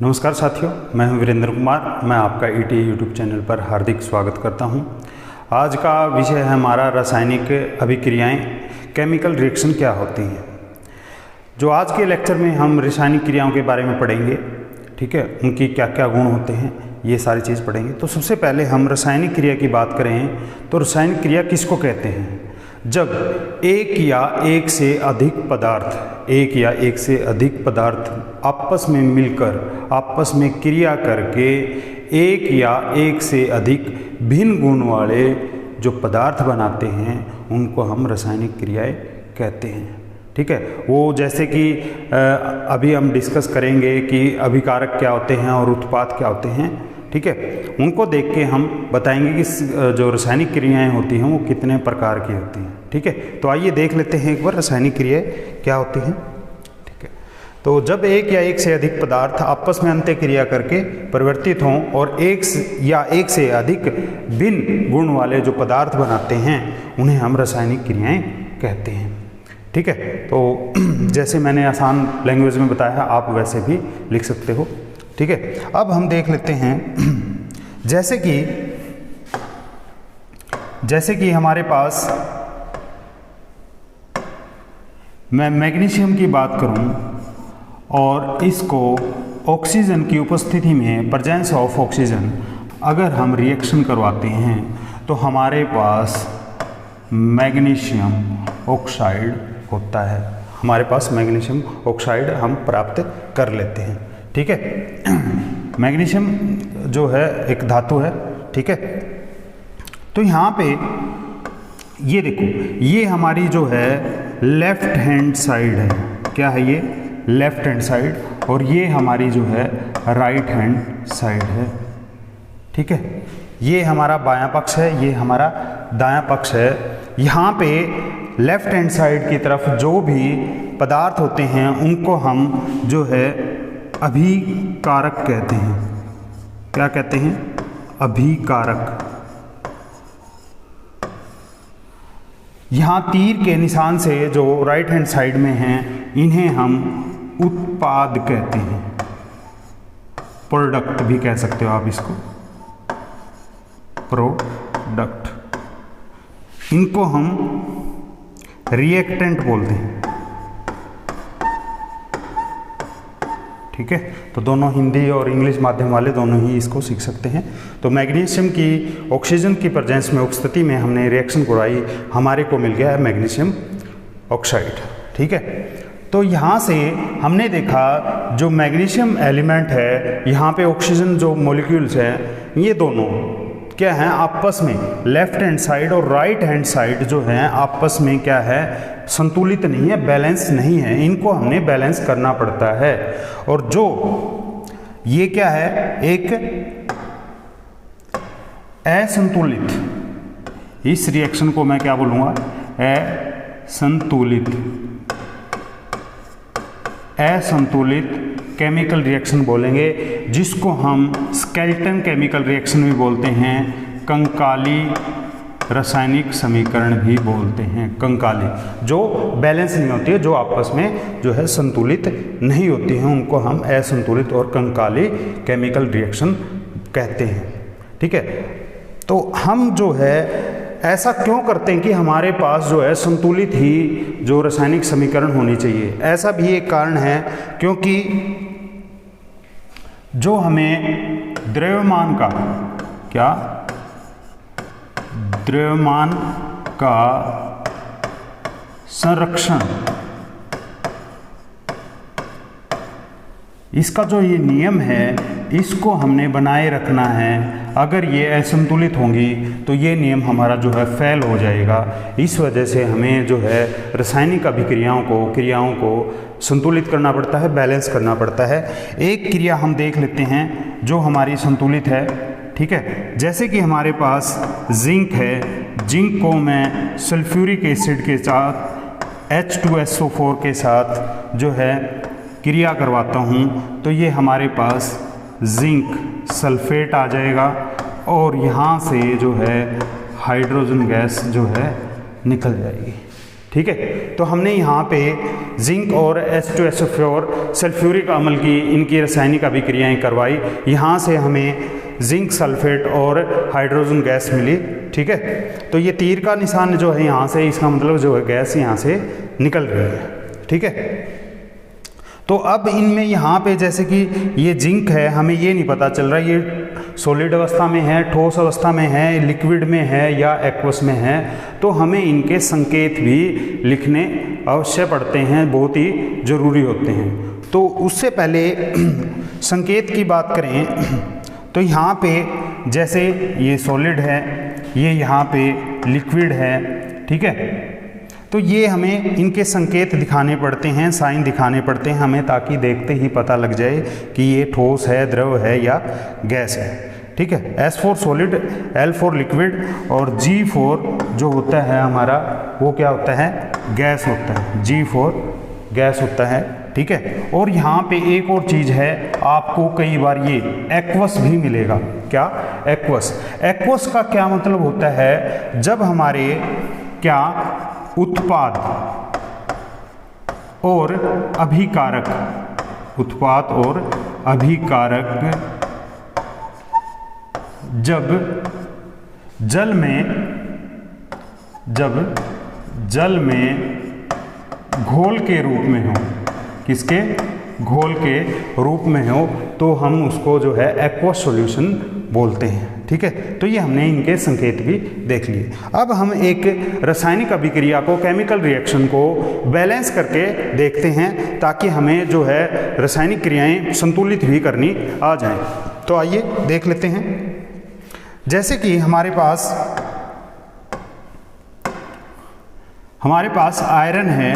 नमस्कार साथियों, मैं हूं वीरेंद्र कुमार। मैं आपका ईटी यूट्यूब चैनल पर हार्दिक स्वागत करता हूं। आज का विषय है हमारा रासायनिक अभिक्रियाएं, केमिकल रिएक्शन क्या होती हैं। जो आज के लेक्चर में हम रासायनिक क्रियाओं के बारे में पढ़ेंगे, ठीक है, उनकी क्या क्या गुण होते हैं, ये सारी चीज़ पढ़ेंगे। तो सबसे पहले हम रासायनिक क्रिया की बात करें तो रासायनिक क्रिया किसको कहते हैं? जब एक या एक से अधिक पदार्थ आपस में मिलकर आपस में क्रिया करके एक या एक से अधिक भिन्न गुण वाले जो पदार्थ बनाते हैं उनको हम रासायनिक क्रियाएं कहते हैं। ठीक है, वो जैसे कि अभी हम डिस्कस करेंगे कि अभिकारक क्या होते हैं और उत्पाद क्या होते हैं। ठीक है, उनको देख के हम बताएंगे कि जो रासायनिक क्रियाएं होती हैं वो कितने प्रकार की होती हैं। ठीक है, तो आइए देख लेते हैं एक बार रासायनिक क्रियाएं क्या होती हैं। ठीक है, तो जब एक या एक से अधिक पदार्थ आपस में अंतःक्रिया करके परिवर्तित हों और एक से अधिक भिन्न गुण वाले जो पदार्थ बनाते हैं उन्हें हम रासायनिक क्रियाएं कहते हैं। ठीक है, तो जैसे मैंने आसान लैंग्वेज में बताया, आप वैसे भी लिख सकते हो। ठीक है, अब हम देख लेते हैं जैसे कि हमारे पास, मैं मैग्नीशियम की बात करूं और इसको ऑक्सीजन की उपस्थिति में, प्रेजेंस ऑफ ऑक्सीजन, अगर हम रिएक्शन करवाते हैं तो हमारे पास मैग्नीशियम ऑक्साइड होता है। हमारे पास मैग्नीशियम ऑक्साइड हम प्राप्त कर लेते हैं। ठीक है, मैग्नीशियम जो है एक धातु है। ठीक है, तो यहाँ पे ये देखो, ये हमारी जो है लेफ्ट हैंड साइड है। क्या है ये? Left hand side. और ये हमारी जो है राइट हैंड साइड है। ठीक है, ये हमारा बायां पक्ष है, ये हमारा दायां पक्ष है। यहाँ पे लेफ्ट हैंड साइड की तरफ जो भी पदार्थ होते हैं उनको हम जो है अभिकारक कहते हैं। क्या कहते हैं? अभिकारक। यहाँ तीर के निशान से जो राइट हैंड साइड में हैं इन्हें हम उत्पाद कहते हैं। प्रोडक्ट भी कह सकते हो आप इसको, प्रोडक्ट। इनको हम रिएक्टेंट बोलते हैं। ठीक है, तो दोनों हिंदी और इंग्लिश माध्यम वाले दोनों ही इसको सीख सकते हैं। तो मैग्नीशियम की ऑक्सीजन की प्रेजेंस में, उपस्थिति में हमने रिएक्शन कराई, हमारे को मिल गया है मैग्नीशियम ऑक्साइड। ठीक है, तो यहाँ से हमने देखा जो मैग्नीशियम एलिमेंट है, यहाँ पे ऑक्सीजन जो मॉलिक्यूल्स हैं ये दोनों क्या हैं आपस में, लेफ्ट हैंड साइड और राइट हैंड साइड जो हैं आपस में क्या है, संतुलित नहीं है, बैलेंस नहीं है। इनको हमने बैलेंस करना पड़ता है। और जो ये क्या है, एक असंतुलित, इस रिएक्शन को मैं क्या बोलूँगा? असंतुलित केमिकल रिएक्शन बोलेंगे, जिसको हम स्केलेटन केमिकल रिएक्शन भी बोलते हैं, कंकाली रासायनिक समीकरण भी बोलते हैं। कंकाली, जो बैलेंस नहीं होती है, जो आपस में जो है संतुलित नहीं होती हैं, उनको हम असंतुलित और कंकाली केमिकल रिएक्शन कहते हैं। ठीक है, तो हम जो है ऐसा क्यों करते हैं कि हमारे पास जो है संतुलित ही जो रासायनिक समीकरण होनी चाहिए। ऐसा भी एक कारण है क्योंकि जो हमें द्रव्यमान का, क्या, द्रव्यमान का संरक्षण, इसका जो ये नियम है इसको हमने बनाए रखना है। अगर ये असंतुलित होंगी तो ये नियम हमारा जो है फेल हो जाएगा। इस वजह से हमें जो है रासायनिक क्रियाओं को संतुलित करना पड़ता है, बैलेंस करना पड़ता है। एक क्रिया हम देख लेते हैं जो हमारी संतुलित है। ठीक है, जैसे कि हमारे पास जिंक है, जिंक को मैं सल्फ्यूरिक एसिड के साथ H2SO4 के साथ जो है क्रिया करवाता हूँ तो ये हमारे पास जिंक सल्फेट आ जाएगा और यहाँ से जो है हाइड्रोजन गैस जो है निकल जाएगी। ठीक है। तो हमने यहाँ पे जिंक और H2SO4 सल्फ्यूरिक अम्ल की इनकी रासायनिक अभिक्रियाएं करवाई। यहाँ से हमें जिंक सल्फेट और हाइड्रोजन गैस मिली, ठीक है। तो ये तीर का निशान जो है यहाँ से, इसका मतलब जो है गैस यहाँ से निकल रही है, ठीक है। तो अब इनमें यहाँ पे जैसे कि ये जिंक है, हमें ये नहीं पता चल रहा ये सॉलिड अवस्था में है, ठोस अवस्था में है, लिक्विड में है या एक्वस में है। तो हमें इनके संकेत भी लिखने अवश्य पड़ते हैं, बहुत ही ज़रूरी होते हैं। तो उससे पहले संकेत की बात करें तो यहाँ पे जैसे ये सॉलिड है, ये यहाँ पे लिक्विड है, ठीक है। तो ये हमें इनके संकेत दिखाने पड़ते हैं, साइन दिखाने पड़ते हैं हमें, ताकि देखते ही पता लग जाए कि ये ठोस है, द्रव है या गैस है, ठीक है। S4 सॉलिड, L4 लिक्विड और G4 जो होता है हमारा वो क्या होता है, गैस होता है। G4 गैस होता है, ठीक है। और यहाँ पे एक और चीज़ है, आपको कई बार ये एक्वस भी मिलेगा। क्या? एक्वस। एक्वस का क्या मतलब होता है, जब हमारे क्या उत्पाद और अभिकारक, उत्पाद और अभिकारक जब जल में घोल के रूप में हो, किसके? घोल के रूप में हो, तो हम उसको जो है एक्वस सॉल्यूशन बोलते हैं, ठीक है। तो ये हमने इनके संकेत भी देख लिए। अब हम एक रासायनिक अभिक्रिया को, केमिकल रिएक्शन को बैलेंस करके देखते हैं, ताकि हमें जो है रासायनिक क्रियाएं संतुलित भी करनी आ जाएं। तो आइए देख लेते हैं। जैसे कि हमारे पास आयरन है,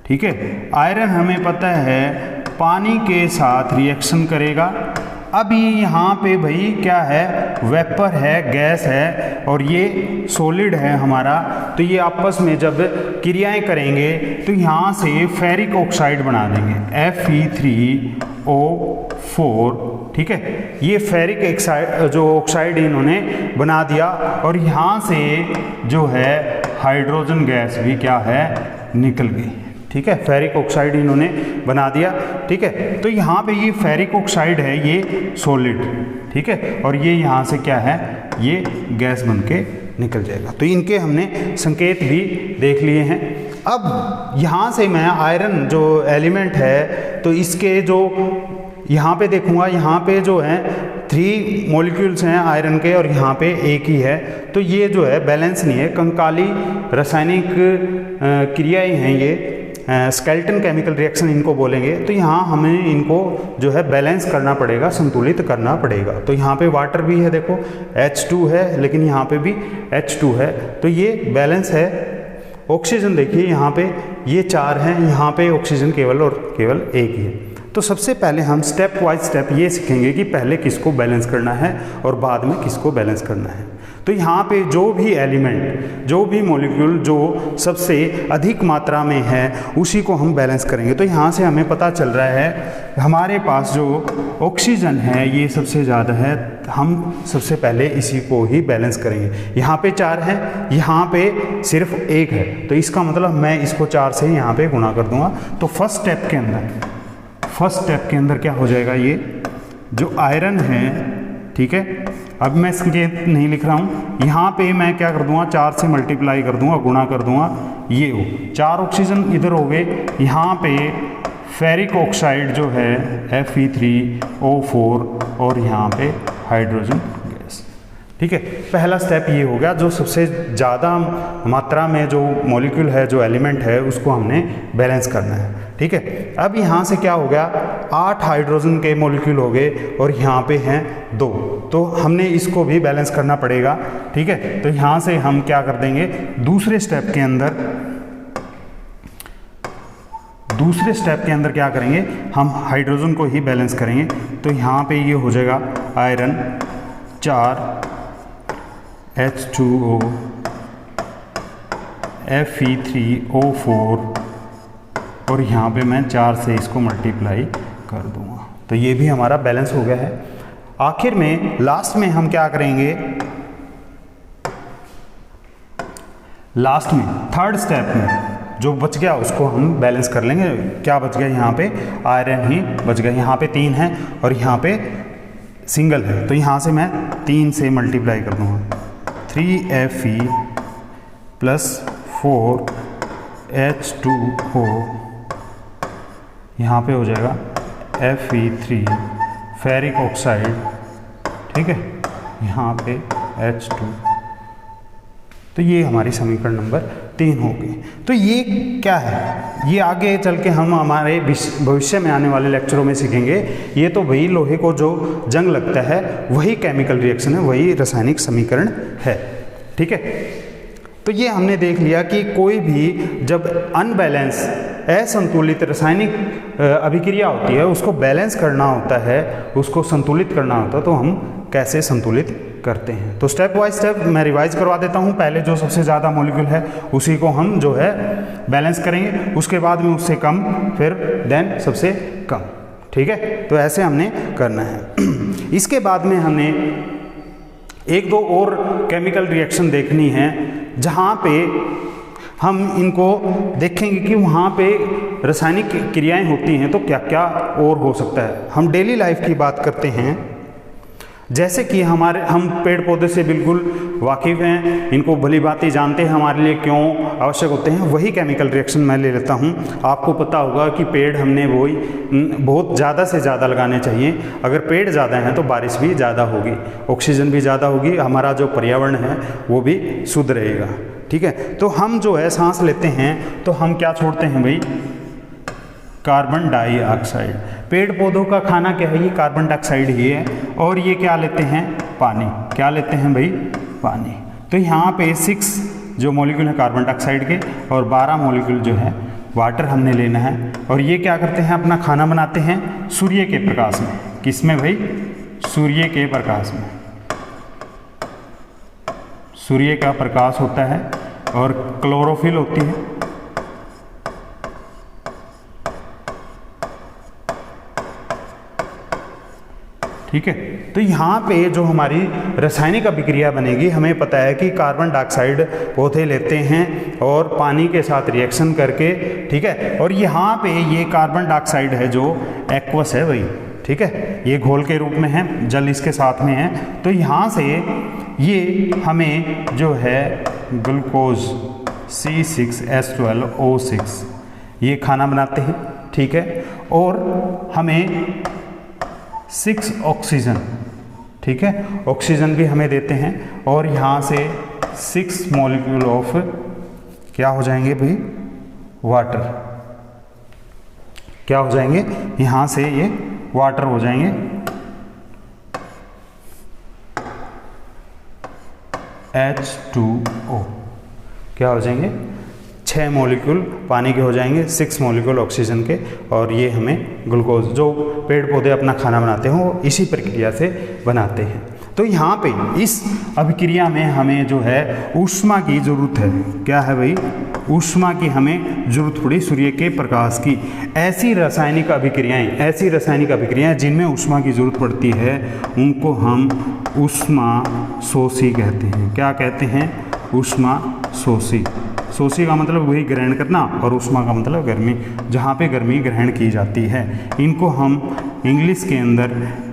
ठीक है। आयरन हमें पता है पानी के साथ रिएक्शन करेगा। अभी यहाँ पे भाई क्या है, वेपर है, गैस है और ये सॉलिड है हमारा। तो ये आपस में जब क्रियाएं करेंगे तो यहाँ से फेरिक ऑक्साइड बना देंगे, Fe3O4, ठीक है। ये फेरिक ऑक्साइड इन्होंने बना दिया और यहाँ से जो है हाइड्रोजन गैस भी क्या है, निकल गई, ठीक है। फेरिक ऑक्साइड इन्होंने बना दिया, ठीक है। तो यहाँ पे ये फेरिक ऑक्साइड है, ये सॉलिड, ठीक है। और ये यहाँ से क्या है, ये गैस बन के निकल जाएगा। तो इनके हमने संकेत भी देख लिए हैं। अब यहाँ से मैं आयरन जो एलिमेंट है, तो इसके जो यहाँ पे देखूँगा, यहाँ पे जो है 3 मॉलिक्यूल्स हैं आयरन के और यहाँ पे एक ही है। तो ये जो है बैलेंस नहीं है, कंकाली रासायनिक क्रियाएं हैं ये, स्केलेटन केमिकल रिएक्शन इनको बोलेंगे। तो यहाँ हमें इनको जो है बैलेंस करना पड़ेगा, संतुलित करना पड़ेगा। तो यहाँ पे वाटर भी है, देखो H2 है, लेकिन यहाँ पे भी H2 है, तो ये बैलेंस है। ऑक्सीजन देखिए यहाँ पे ये 4 हैं, यहाँ पे ऑक्सीजन केवल और केवल एक ही है। तो सबसे पहले हम स्टेप वाइज स्टेप ये सीखेंगे कि पहले किसको बैलेंस करना है और बाद में किसको बैलेंस करना है। तो यहाँ पे जो भी एलिमेंट, जो भी मॉलिक्यूल जो सबसे अधिक मात्रा में है, उसी को हम बैलेंस करेंगे। तो यहाँ से हमें पता चल रहा है हमारे पास जो ऑक्सीजन है ये सबसे ज़्यादा है, हम सबसे पहले इसी को ही बैलेंस करेंगे। यहाँ पे 4 है, यहाँ पे सिर्फ 1 है, तो इसका मतलब मैं इसको 4 से यहाँ पे गुणा कर दूंगा। तो फर्स्ट स्टेप के अंदर क्या हो जाएगा, ये जो आयरन है, ठीक है। अब मैं संकेत नहीं लिख रहा हूँ, यहाँ पे मैं क्या कर दूंगा, 4 से मल्टीप्लाई कर दूंगा, गुणा कर दूंगा, ये हो 4 ऑक्सीजन इधर हो गए। यहाँ पे फेरिक ऑक्साइड जो है Fe3O4 और यहाँ पे हाइड्रोजन गैस, ठीक है। पहला स्टेप ये हो गया, जो सबसे ज़्यादा मात्रा में जो मॉलिक्यूल है, जो एलिमेंट है, उसको हमने बैलेंस करना है, ठीक है। अब यहाँ से क्या हो गया, 8 हाइड्रोजन के मॉलिक्यूल हो गए और यहाँ पे हैं 2, तो हमने इसको भी बैलेंस करना पड़ेगा, ठीक है। तो यहाँ से हम क्या कर देंगे, दूसरे स्टेप के अंदर क्या करेंगे, हम हाइड्रोजन को ही बैलेंस करेंगे। तो यहाँ पे ये हो जाएगा आयरन 4 H2O Fe3O4 और यहाँ पे मैं 4 से इसको मल्टीप्लाई कर दूंगा। तो ये भी हमारा बैलेंस हो गया है। आखिर में लास्ट में हम क्या करेंगे, लास्ट में थर्ड स्टेप में जो बच गया उसको हम बैलेंस कर लेंगे। क्या बच गया यहाँ पे, आयरन ही बच गया। यहाँ पे 3 है और यहाँ पे सिंगल है, तो यहाँ से मैं 3 से मल्टीप्लाई कर दूँगा। 3Fe प्लस 4H2O, यहाँ पे हो जाएगा Fe3 फेरिक ऑक्साइड, ठीक है, यहाँ पे H2। तो ये हमारी समीकरण नंबर 3 हो गई। तो ये क्या है, ये आगे चल के हम हमारे भविष्य में आने वाले लेक्चरों में सीखेंगे। ये तो वही लोहे को जो जंग लगता है वही केमिकल रिएक्शन है, वही रासायनिक समीकरण है, ठीक है। तो ये हमने देख लिया कि कोई भी जब अनबैलेंस असंतुलित रासायनिक अभिक्रिया होती है उसको बैलेंस करना होता है, उसको संतुलित करना होता है, तो हम कैसे संतुलित करते हैं। तो स्टेप बाय स्टेप मैं रिवाइज करवा देता हूँ। पहले जो सबसे ज़्यादा मॉलिक्यूल है उसी को हम जो है बैलेंस करेंगे, उसके बाद में उससे कम, फिर देन सबसे कम, ठीक है। तो ऐसे हमने करना है। इसके बाद में हमने 1-2 और केमिकल रिएक्शन देखनी है जहाँ पे हम इनको देखेंगे कि वहाँ पे रासायनिक क्रियाएं होती हैं तो क्या क्या और हो सकता है। हम डेली लाइफ की बात करते हैं, जैसे कि हम पेड़ पौधे से बिल्कुल वाकिफ़ हैं, इनको भली भांति जानते हैं हमारे लिए क्यों आवश्यक होते हैं। वही केमिकल रिएक्शन मैं ले लेता हूँ। आपको पता होगा कि पेड़ हमने वही बहुत ज़्यादा से ज़्यादा लगाने चाहिए। अगर पेड़ ज़्यादा हैं तो बारिश भी ज़्यादा होगी, ऑक्सीजन भी ज़्यादा होगी, हमारा जो पर्यावरण है वो भी शुद्ध रहेगा, ठीक है। तो हम जो है सांस लेते हैं तो हम क्या छोड़ते हैं भाई, कार्बन डाइऑक्साइड। पेड़ पौधों का खाना क्या है, ये कार्बन डाइऑक्साइड ही है। और ये क्या लेते हैं, पानी। क्या लेते हैं भाई, पानी। तो यहाँ पे 6 जो मॉलिक्यूल है कार्बन डाइऑक्साइड के और 12 मॉलिक्यूल जो है वाटर हमने लेना है। और ये क्या करते हैं, अपना खाना बनाते हैं सूर्य के प्रकाश में। किस में भाई, सूर्य के प्रकाश में। सूर्य का प्रकाश होता है और क्लोरोफिल होती है, ठीक है। तो यहाँ पे जो हमारी रासायनिक अभिक्रिया बनेगी, हमें पता है कि कार्बन डाइऑक्साइड पौधे लेते हैं और पानी के साथ रिएक्शन करके, ठीक है। और यहाँ पे ये कार्बन डाइऑक्साइड है जो एक्वस है भाई, ठीक है, ये घोल के रूप में है, जल इसके साथ में है। तो यहाँ से ये हमें जो है ग्लूकोज C6H12O6 ये खाना बनाते हैं, ठीक है। और हमें 6 ऑक्सीजन, ठीक है, ऑक्सीजन भी हमें देते हैं। और यहाँ से 6 मॉलिक्यूल ऑफ क्या हो जाएंगे भाई, वाटर। क्या हो जाएंगे, यहाँ से ये वाटर हो जाएंगे, H2O। क्या हो जाएंगे, 6 मॉलिक्यूल पानी के हो जाएंगे, 6 मॉलिक्यूल ऑक्सीजन के। और ये हमें ग्लूकोज, जो पेड़ पौधे अपना खाना बनाते हैं वो इसी प्रक्रिया से बनाते हैं। तो यहाँ पे इस अभिक्रिया में हमें जो है ऊष्मा की ज़रूरत है। क्या है भाई, ऊष्मा की हमें ज़रूरत पड़ी, सूर्य के प्रकाश की। ऐसी रासायनिक अभिक्रियाएं जिनमें ऊष्मा की ज़रूरत पड़ती है उनको हम ऊष्मा शोषी कहते हैं। क्या कहते हैं, ऊष्मा शोषी। शोषी का मतलब वही ग्रहण करना और ऊष्मा का मतलब गर्मी, जहाँ पे गर्मी ग्रहण की जाती है। इनको हम इंग्लिश के अंदर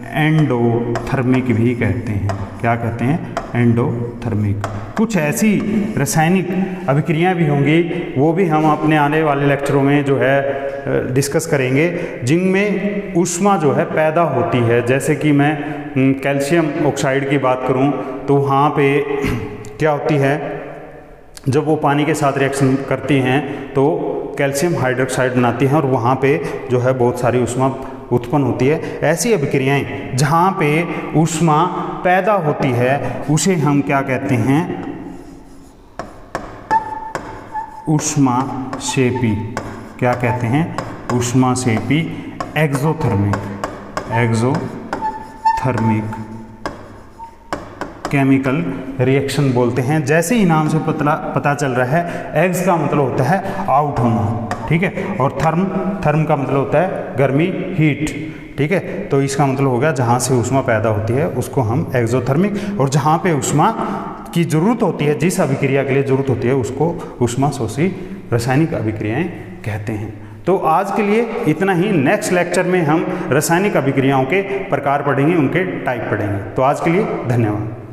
एंडोथर्मिक भी कहते हैं। क्या कहते हैं, एंडोथर्मिक। कुछ ऐसी रासायनिक अभिक्रियाएं भी होंगी, वो भी हम अपने आने वाले लेक्चरों में जो है डिस्कस करेंगे, जिनमें ऊष्मा जो है पैदा होती है। जैसे कि मैं कैल्शियम ऑक्साइड की बात करूं तो वहाँ पे क्या होती है, जब वो पानी के साथ रिएक्शन करती हैं तो कैल्शियम हाइड्रोक्साइड बनाती हैं और वहाँ पे जो है बहुत सारी ऊष्मा उत्पन्न होती है। ऐसी अभिक्रियाएं जहाँ पे ऊष्मा पैदा होती है उसे हम क्या कहते हैं, ऊष्माक्षेपी। क्या कहते हैं, ऊष्माक्षेपी। एक्सोथर्मिक केमिकल रिएक्शन बोलते हैं। जैसे ही नाम से पता चल रहा है, एक्स का मतलब होता है आउट होना, ठीक है, और थर्म का मतलब होता है गर्मी, हीट, ठीक है। तो इसका मतलब हो गया जहाँ से ऊष्मा पैदा होती है उसको हम एक्सोथर्मिक, और जहाँ पे ऊष्मा की ज़रूरत होती है, जिस अभिक्रिया के लिए ज़रूरत होती है, उसको ऊष्माशोषी रासायनिक अभिक्रियाएं कहते हैं। तो आज के लिए इतना ही। नेक्स्ट लेक्चर में हम रासायनिक अभिक्रियाओं के प्रकार पढ़ेंगे, उनके टाइप पढ़ेंगे। तो आज के लिए धन्यवाद।